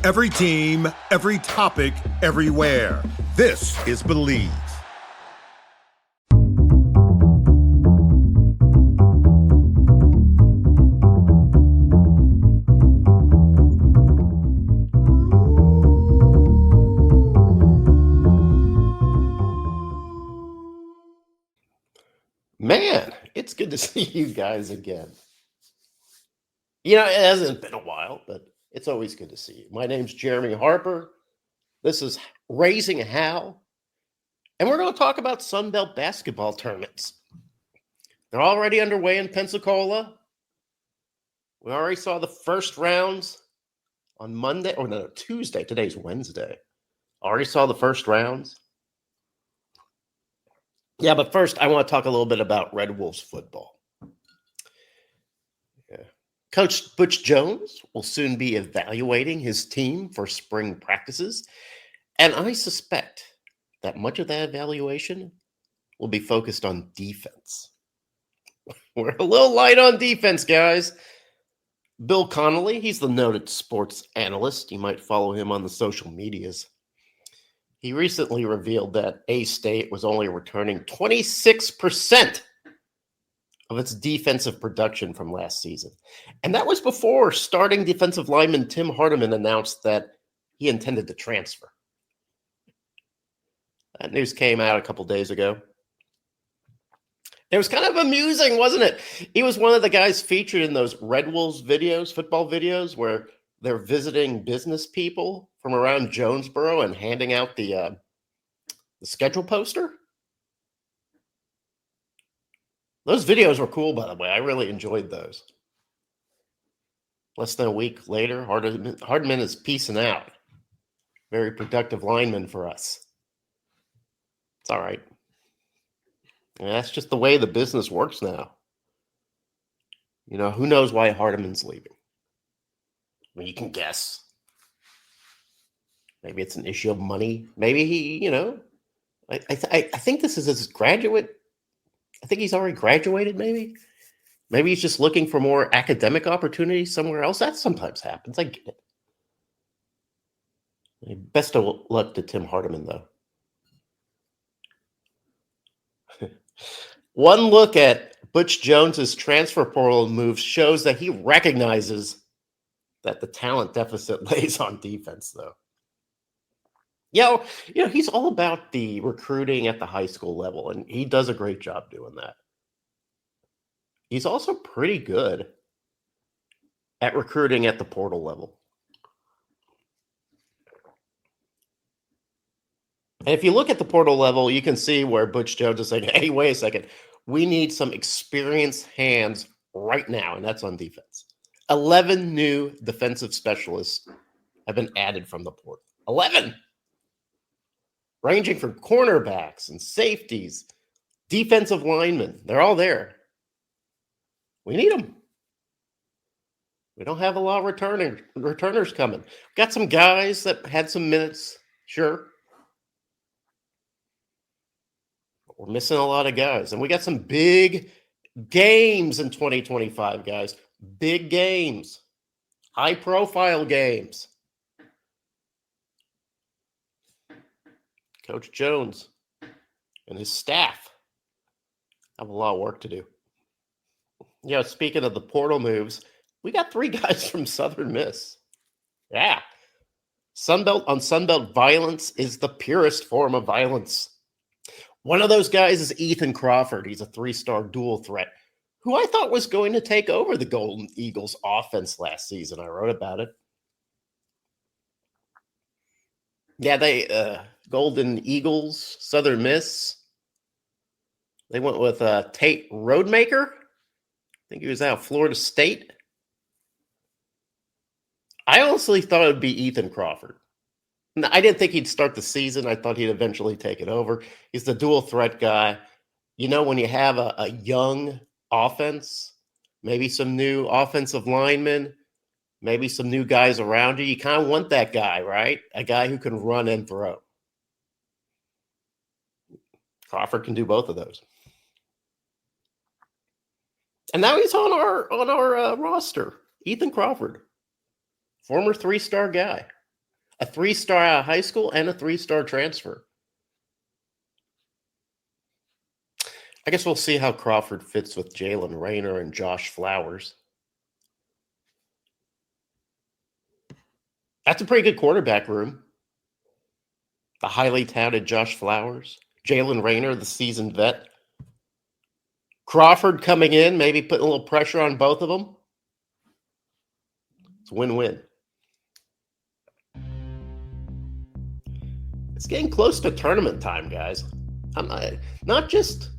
Every team, every topic, everywhere. This is Believe. Man, it's good to see you guys again. It hasn't been a while, but it's always good to see you. My name's Jeremy Harper. This is Raising Howl, and we're going to talk about Sun Belt basketball tournaments. They're already underway in Pensacola. We already saw the first rounds on Monday, or no, Tuesday. Today's Wednesday. Already saw the first rounds. Yeah, but first, I want to talk a little bit about Red Wolves football. Yeah. Coach Butch Jones will soon be evaluating his team for spring practices, and I suspect that much of that evaluation will be focused on defense. We're a little light on defense, guys. Bill Connolly, he's the noted sports analyst. You might follow him on the social medias. He recently revealed that A-State was only returning 26% of its defensive production from last season. And that was before starting defensive lineman Tim Hardeman announced that he intended to transfer. That news came out a couple days ago. It was kind of amusing, wasn't it? He was one of the guys featured in those Red Wolves videos, football videos, where they're visiting business people from around Jonesboro and handing out the schedule poster. Those videos were cool, by the way. I really enjoyed those. Less than a week later, Hardman is peacing out. Very productive lineman for us. It's all right. And that's just the way the business works now. Who knows why Hardeman's leaving? I mean, you can guess. Maybe it's an issue of money. Maybe he, I think this is his graduate. I think he's already graduated, maybe. Maybe he's just looking for more academic opportunities somewhere else. That sometimes happens. I get it. Best of luck to Tim Hardeman, though. One look at Butch Jones's transfer portal moves shows that he recognizes that the talent deficit lays on defense, though. He's all about the recruiting at the high school level, and he does a great job doing that. He's also pretty good at recruiting at the portal level. And if you look at the portal level, you can see where Butch Jones is saying, hey, wait a second. We need some experienced hands right now, and that's on defense. 11 new defensive specialists have been added from the portal. 11! Ranging from cornerbacks and safeties, defensive linemen. They're all there. We need them. We don't have a lot of returners coming. Got some guys that had some minutes, sure. We're missing a lot of guys. And we got some big games in 2025, guys. Big games. High-profile games. Coach Jones and his staff have a lot of work to do. Speaking of the portal moves, we got 3 guys from Southern Miss. Yeah. Sunbelt violence is the purest form of violence. One of those guys is Ethan Crawford. He's a 3-star dual threat who I thought was going to take over the Golden Eagles offense last season. I wrote about it. Yeah, they Golden Eagles, Southern Miss. They went with Tate Roadmaker. I think he was out of Florida State. I honestly thought it would be Ethan Crawford. I didn't think he'd start the season. I thought he'd eventually take it over. He's the dual threat guy. When you have a young offense, maybe some new offensive linemen, maybe some new guys around you kind of want that guy, right? A guy who can run and throw. Crawford can do both of those. And now he's on our roster. Ethan Crawford, former 3-star guy. A 3-star out of high school and a 3-star transfer. I guess we'll see how Crawford fits with Jalen Rayner and Josh Flowers. That's a pretty good quarterback room. The highly touted Josh Flowers, Jalen Rayner, the seasoned vet. Crawford coming in, maybe putting a little pressure on both of them. It's a win-win. It's getting close to tournament time, guys. I'm not just,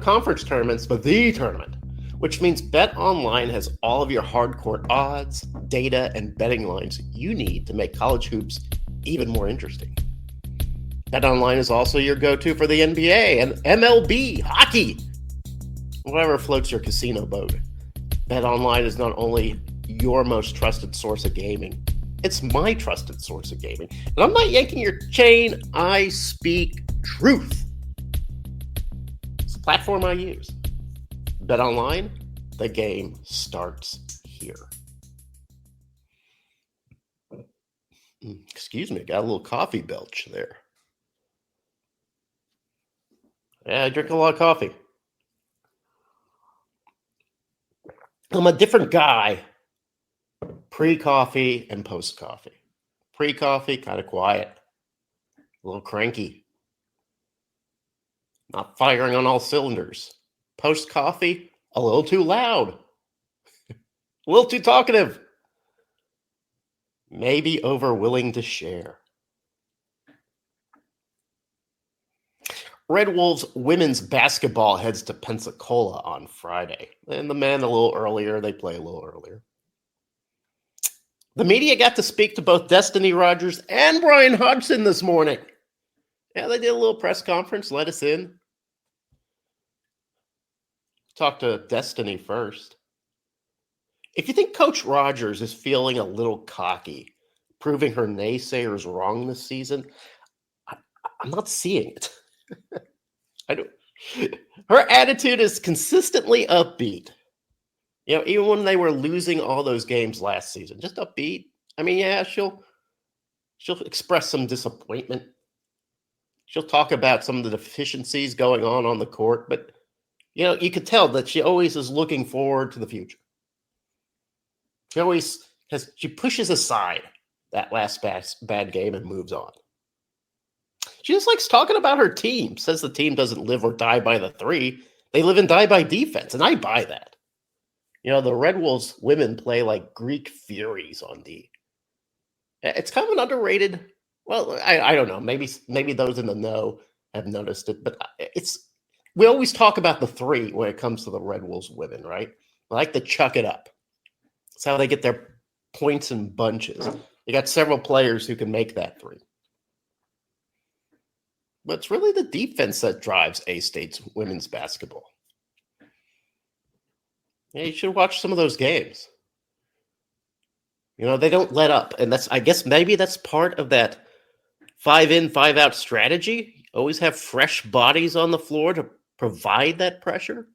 conference tournaments, but the tournament, which means Bet Online has all of your hardcore odds, data, and betting lines you need to make college hoops even more interesting. Bet Online is also your go-to for the NBA and MLB, hockey, whatever floats your casino boat. Bet Online is not only your most trusted source of gaming, it's my trusted source of gaming. And I'm not yanking your chain, I speak truth. It's the platform I use. Bet Online, the game starts here. Excuse me, got a little coffee belch there. Yeah, I drink a lot of coffee. I'm a different guy pre-coffee and post-coffee. Pre-coffee, kind of quiet, a little cranky, not firing on all cylinders. Post-coffee, a little too loud, a little too talkative, maybe over willing to share. Red Wolves women's basketball heads to Pensacola on Friday. And the men a little earlier, they play a little earlier. The media got to speak to both Destiny Rogers and Brian Hodgson this morning. Yeah, they did a little press conference, let us in. Talk to Destiny first. If you think Coach Rogers is feeling a little cocky, proving her naysayers wrong this season, I'm not seeing it. I don't. Her attitude is consistently upbeat. Even when they were losing all those games last season, just upbeat. I mean, yeah, she'll express some disappointment. She'll talk about some of the deficiencies going on the court, but you could tell that she always is looking forward to the future. She pushes aside that last bad game and moves on. She just likes talking about her team, says the team doesn't live or die by the three. They live and die by defense, and I buy that. The Red Wolves women play like Greek furies on D. It's kind of an underrated, well, I don't know. Maybe those in the know have noticed it, but we always talk about the three when it comes to the Red Wolves women, right? I like to chuck it up. That's how they get their points in bunches. They got several players who can make that three. But it's really the defense that drives A-State's women's basketball. Yeah, you should watch some of those games. They don't let up. And I guess maybe that's part of that 5-in, 5-out strategy. Always have fresh bodies on the floor to provide that pressure.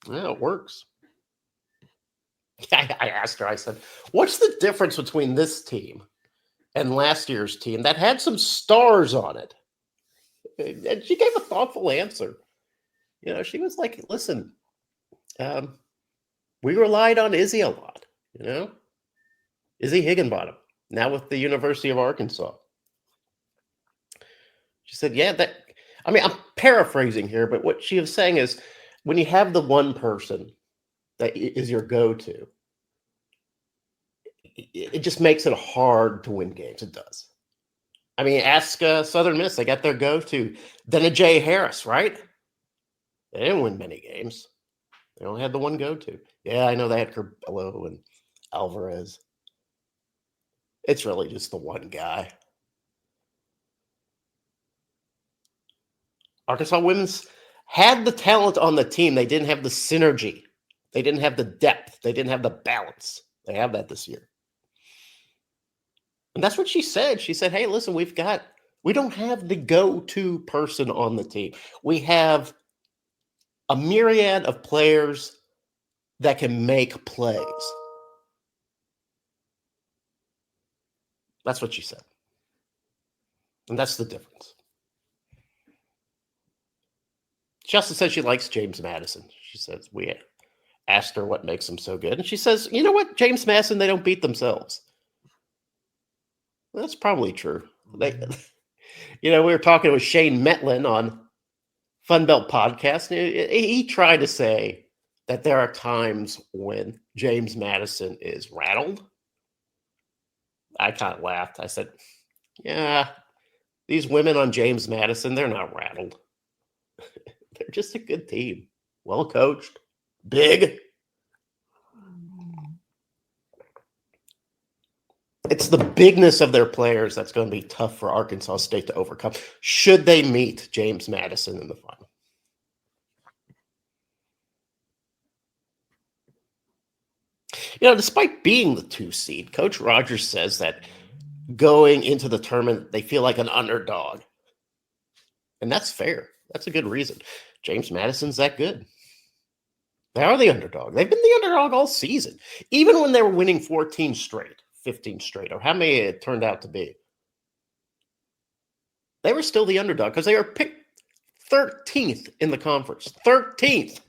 Yeah, it works. I asked her, I said, what's the difference between this team and last year's team that had some stars on it? And she gave a thoughtful answer. She was like, listen, we relied on Izzy a lot, Izzy Higginbottom, now with the University of Arkansas. She said, I'm paraphrasing here, but what she was saying is when you have the one person that is your go-to, it just makes it hard to win games. It does. Ask Southern Miss. They got their go-to. Then a Jay Harris, right? They didn't win many games. They only had the one go-to. Yeah, I know they had Curbelo and Alvarez. It's really just the one guy. Arkansas women's had the talent on the team. They didn't have the synergy. They didn't have the depth. They didn't have the balance. They have that this year. And that's what she said. She said, hey, listen, we don't have the go-to person on the team. We have a myriad of players that can make plays. That's what she said. And that's the difference. She also said she likes James Madison. She says, we asked her what makes him so good. And she says, you know what, James Madison, they don't beat themselves. Well, that's probably true. They, we were talking with Shane Metlin on Funbelt Podcast. And he tried to say that there are times when James Madison is rattled. I kind of laughed. I said, yeah, these women on James Madison, they're not rattled. They're just a good team. Well coached. Big. It's the bigness of their players that's going to be tough for Arkansas State to overcome should they meet James Madison in the final. Despite being the 2 seed, Coach Rogers says that going into the tournament, they feel like an underdog. And that's fair. That's a good reason. James Madison's that good. They are the underdog. They've been the underdog all season. Even when they were winning 14 straight, 15 straight, or how many it turned out to be. They were still the underdog because they were picked 13th in the conference. 13th.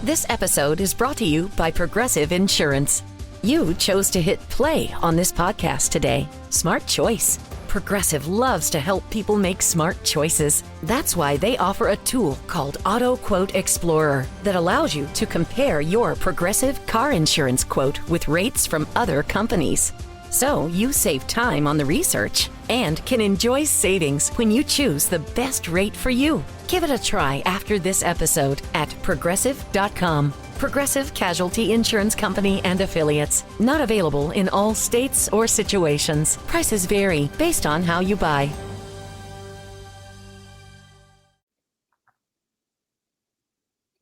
This episode is brought to you by Progressive Insurance. You chose to hit play on this podcast today. Smart choice. Progressive loves to help people make smart choices. That's why they offer a tool called Auto Quote Explorer that allows you to compare your Progressive car insurance quote with rates from other companies. So you save time on the research and can enjoy savings when you choose the best rate for you. Give it a try after this episode at Progressive.com. Progressive Casualty Insurance Company and Affiliates. Not available in all states or situations. Prices vary based on how you buy.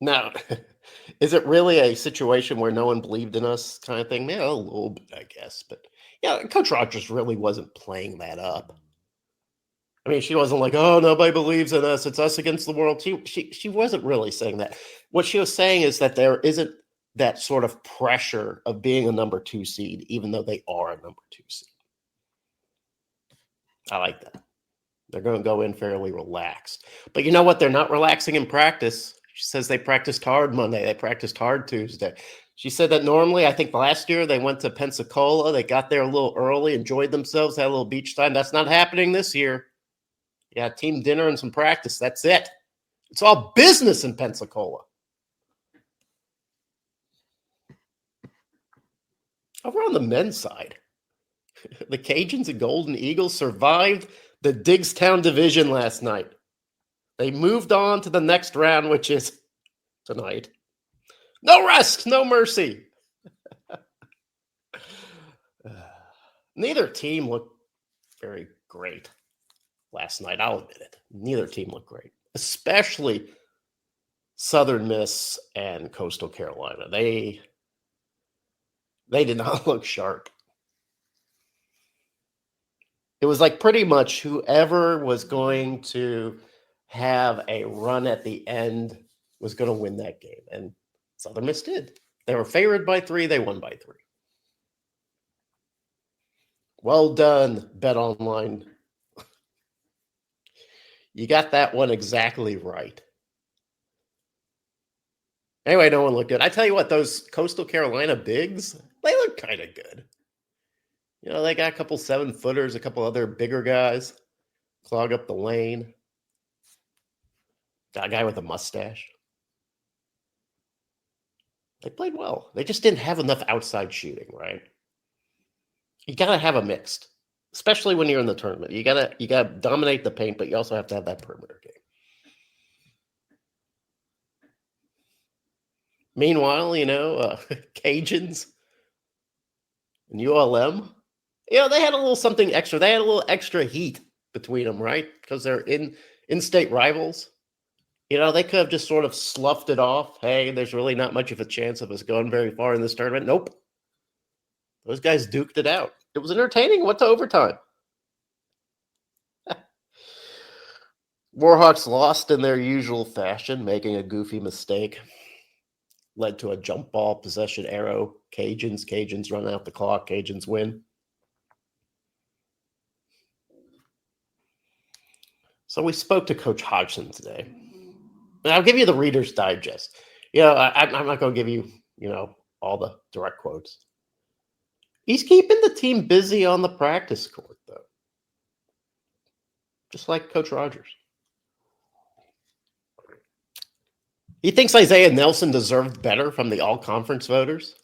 Now, is it really a situation where no one believed in us kind of thing? Yeah, a little bit, I guess. But yeah, Coach Rogers really wasn't playing that up. I mean, she wasn't like, oh, nobody believes in us. It's us against the world. She wasn't really saying that. What she was saying is that there isn't that sort of pressure of being a number 2 seed, even though they are a number 2 seed. I like that. They're going to go in fairly relaxed. But you know what? They're not relaxing in practice. She says they practiced hard Monday. They practiced hard Tuesday. She said that normally, I think last year, they went to Pensacola. They got there a little early, enjoyed themselves, had a little beach time. That's not happening this year. Yeah, team dinner and some practice. That's it. It's all business in Pensacola. Over on the men's side, the Cajuns and Golden Eagles survived the Diggstown division last night. They moved on to the next round, which is tonight. No rest, no mercy. Neither team looked very great last night. I'll admit it. Neither team looked great, especially Southern Miss and Coastal Carolina. They did not look sharp. It was like pretty much whoever was going to have a run at the end was going to win that game. And Southern Miss did. They were favored by 3. They won by 3. Well done, Bet Online. You got that one exactly right. Anyway, no one looked good. I tell you what, those Coastal Carolina bigs, they look kind of good. They got a couple 7-footers, a couple other bigger guys, clog up the lane. Got a guy with a mustache. They played well. They just didn't have enough outside shooting, right? You got to have a mixed, especially when you're in the tournament. You got to dominate the paint, but you also have to have that perimeter game. Meanwhile, Cajuns and ULM, they had a little something extra. They had a little extra heat between them, right? Because they're in-state rivals. They could have just sort of sloughed it off. Hey, there's really not much of a chance of us going very far in this tournament. Nope. Those guys duked it out. It was entertaining. Went to overtime. Warhawks lost in their usual fashion, making a goofy mistake. led to a jump ball possession arrow. Cajuns run out the clock. Cajuns win. So we spoke to Coach Hodgson today. And I'll give you the Reader's Digest. I'm not going to give you, all the direct quotes. He's keeping the team busy on the practice court, though. Just like Coach Rogers. He thinks Isaiah Nelson deserved better from the all-conference voters.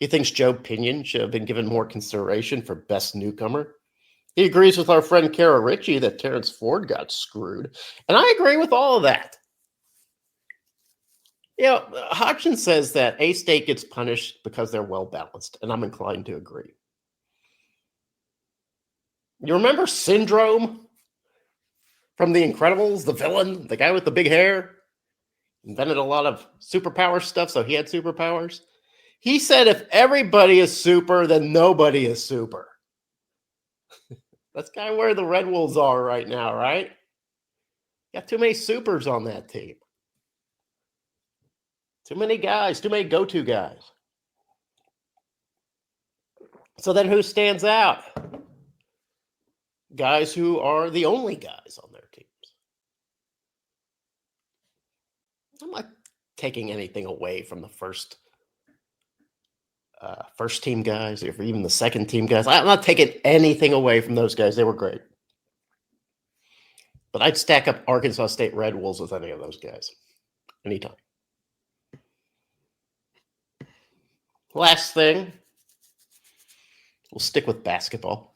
He thinks Joe Pinion should have been given more consideration for best newcomer. He agrees with our friend Kara Ritchie that Terrence Ford got screwed. And I agree with all of that. Hodgson says that A-State gets punished because they're well-balanced, and I'm inclined to agree. You remember Syndrome from The Incredibles, the villain, the guy with the big hair? Invented a lot of superpower stuff, so he had superpowers. He said if everybody is super, then nobody is super. That's kind of where the Red Wolves are right now, right? Got too many supers on that team. Too many guys, too many go-to guys. So then who stands out? Guys who are the only guys on their teams. I'm not taking anything away from the first team guys, or even the second team guys. I'm not taking anything away from those guys. They were great. But I'd stack up Arkansas State Red Wolves with any of those guys. Anytime. Last thing. We'll stick with basketball.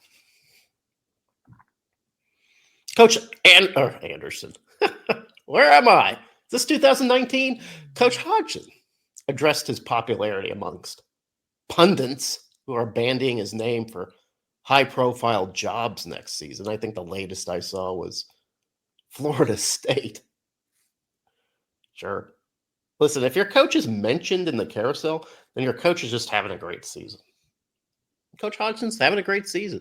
Coach Anderson. Where am I? Is this 2019? Coach Hodgson addressed his popularity amongst pundits who are bandying his name for high-profile jobs next season. I think the latest I saw was Florida State. Sure. Listen, if your coach is mentioned in the carousel, then your coach is just having a great season. Coach Hodgson's having a great season.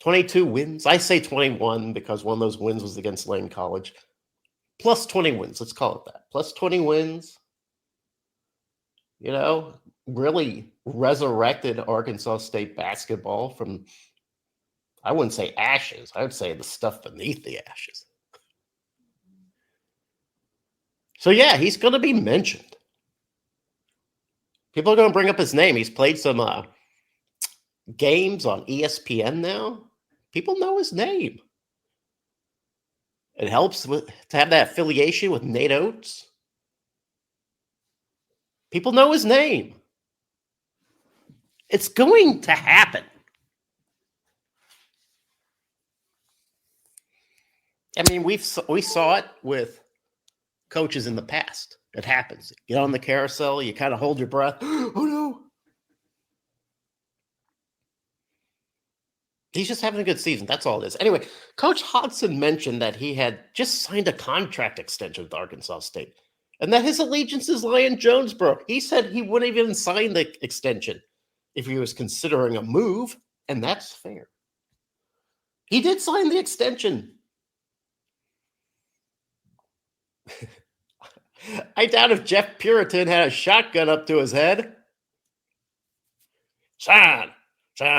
22 wins. I say 21 because one of those wins was against Lane College. Plus 20 wins. Let's call it that. Plus 20 wins. Really resurrected Arkansas State basketball from, I wouldn't say ashes. I would say the stuff beneath the ashes. So, yeah, he's going to be mentioned. People are going to bring up his name. He's played some games on ESPN now. People know his name. It helps to have that affiliation with Nate Oates. People know his name. It's going to happen. I mean, we saw it with coaches in the past. It happens. Get on the carousel, you kind of hold your breath. Oh, no. He's just having a good season. That's all it is. Anyway, Coach Hodgson mentioned that he had just signed a contract extension with Arkansas State and that his allegiances lie in Jonesboro. He said he wouldn't even sign the extension if he was considering a move, and that's fair. He did sign the extension. I doubt if Jeff Puritan had a shotgun up to his head. Sign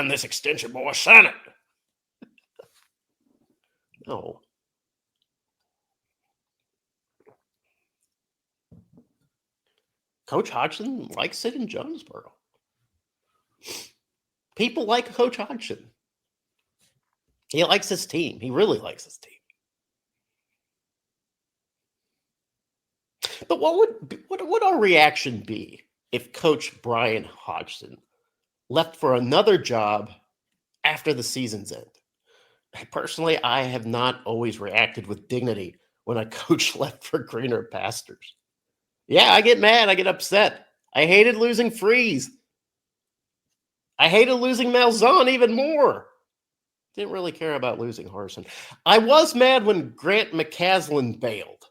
this extension, boy. Sign it. No. Coach Hodgson likes it in Jonesboro. People like Coach Hodgson. He likes his team. He really likes his team. But what would our reaction be if Coach Brian Hodgson left for another job after the season's end? Personally, I have not always reacted with dignity when a coach left for greener pastures. Yeah, I get mad. I get upset. I hated losing Freeze. I hated losing Malzahn even more. Didn't really care about losing Harsin. I was mad when Grant McCaslin bailed.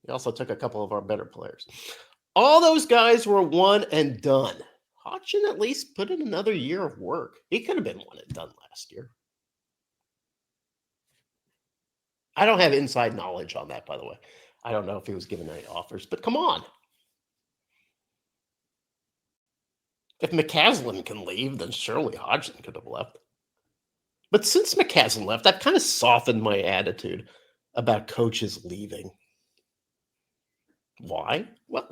He also took a couple of our better players. All those guys were one and done. Hodgson at least put in another year of work. He could have been one and done last year. I don't have inside knowledge on that, by the way. I don't know if he was given any offers, but come on. If McCaslin can leave, then surely Hodgson could have left. But since McCaslin left, I've kind of softened my attitude about coaches leaving. Why? Well,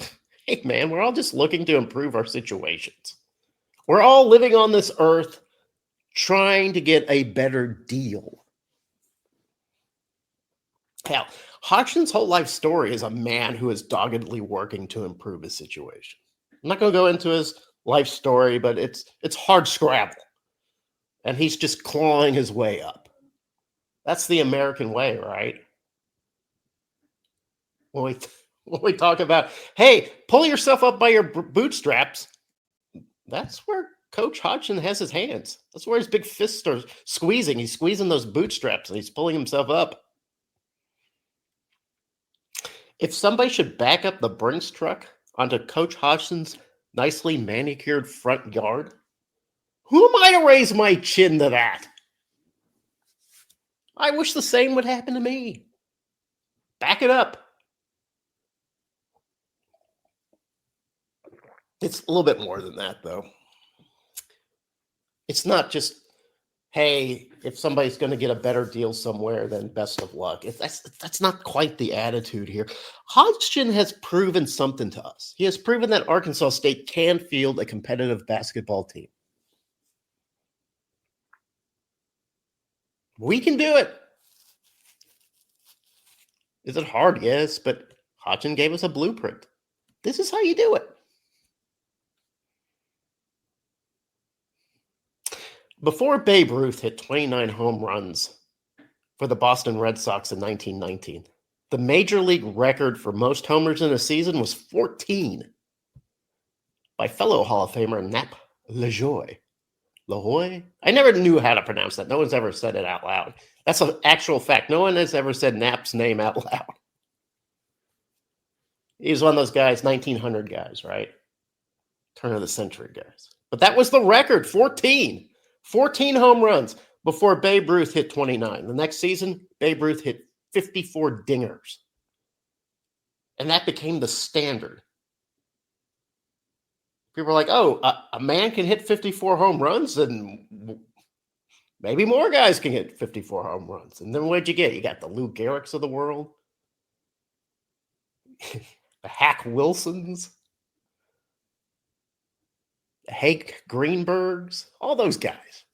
hey, man, we're all just looking to improve our situations. We're all living on this earth trying to get a better deal. Hell, Hodgson's whole life story is a man who is doggedly working to improve his situation. I'm not going to go into his life story, but it's hard scrabble. And he's just clawing his way up. That's the American way, right? When we talk about, hey, pull yourself up by your bootstraps, that's where Coach Hodgson has his hands. That's where his big fists are squeezing. He's squeezing those bootstraps and he's pulling himself up. If somebody should back up the Brinks truck onto Coach Hodgson's nicely manicured front yard, who am I to raise my chin to that? I wish the same would happen to me. Back it up. It's a little bit more than that, though. It's not just, hey, if somebody's going to get a better deal somewhere, then best of luck. That's not quite the attitude here. Hodgson has proven something to us. He has proven that Arkansas State can field a competitive basketball team. We can do it. Is it hard? Yes, but Hodgson gave us a blueprint. This is how you do it. Before Babe Ruth hit 29 home runs for the Boston Red Sox in 1919, the major league record for most homers in a season was 14 by fellow Hall of Famer Nap LaJoie. LaJoie? I never knew how to pronounce that. No one's ever said it out loud. That's an actual fact. No one has ever said Nap's name out loud. He was one of those guys, 1900 guys, right? Turn of the century guys. But that was the record, 14. 14 home runs before Babe Ruth hit 29. The next season, Babe Ruth hit 54 dingers. And that became the standard. People were like, oh, a man can hit 54 home runs, and maybe more guys can hit 54 home runs. And then what'd you get? You got the Lou Gehrig's of the world, the Hack Wilsons, the Hank Greenbergs, all those guys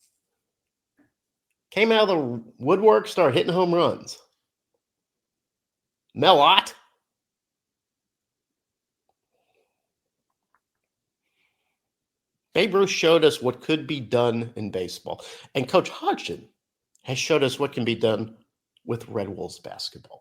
came out of the woodwork, started hitting home runs. Mel Ott. Babe Ruth showed us what could be done in baseball. And Coach Hodgson has showed us what can be done with Red Wolves basketball.